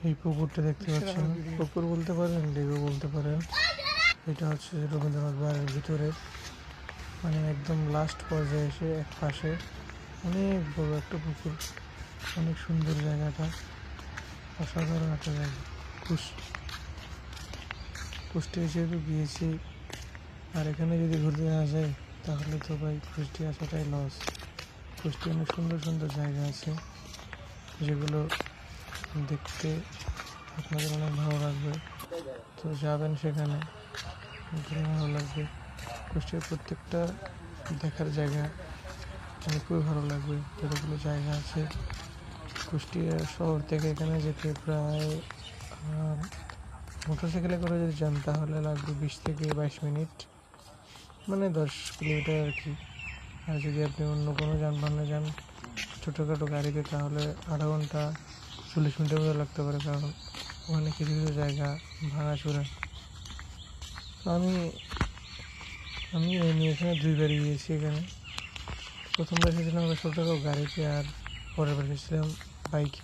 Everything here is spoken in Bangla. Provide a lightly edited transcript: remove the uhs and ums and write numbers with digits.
এই পুকুরটা দেখতে পাচ্ছেন, পুকুর বলতে পারেন, লেগও বলতে পারেন। এটা হচ্ছে রবীন্দ্রনাথ বাড়ির ভিতরে, মানে একদম লাস্ট পর্যায়ে এসে এক পাশে অনেক বড় একটা পুকুর, অনেক সুন্দর জায়গাটা, অসাধারণ একটা জায়গা। কুষ্টিয়া যেহেতু গিয়েছি, আর এখানে যদি ঘুরতে না যাই তাহলে তো ভাই কুষ্টিয়া আসাটাই লস। কুষ্টিয়া অনেক সুন্দর সুন্দর জায়গা আছে, যেগুলো দেখতে আপনাদের অনেক ভালো লাগবে। তো যাবেন সেখানে, ঘুরে ভালো লাগবে। কুষ্টিয়ার প্রত্যেকটা দেখার জায়গা মানে খুবই ভালো লাগবে। যতগুলো জায়গা আছে, কুষ্টিয়া শহর থেকে এখানে যেতে প্রায় মোটরসাইকেলে করে যদি যান তাহলে লাগবে 20 থেকে 22 মিনিট, মানে 10 কিলোমিটার আর কি। আর যদি আপনি অন্য কোনো যানবাহনে যান, ছোটোখাটো গাড়িতে, তাহলে আধা ঘন্টা 40 মিনিটের মতো লাগতে পারে, কারণ ওখানে কিছু কিছু জায়গা ভাঙাচোরা। আমি আমি এখানে 2বার গিয়েছি। এখানে প্রথমবার এসেছিলাম ছোটো গাড়িতে, আর পরের বার এসেছিলাম বাইকে।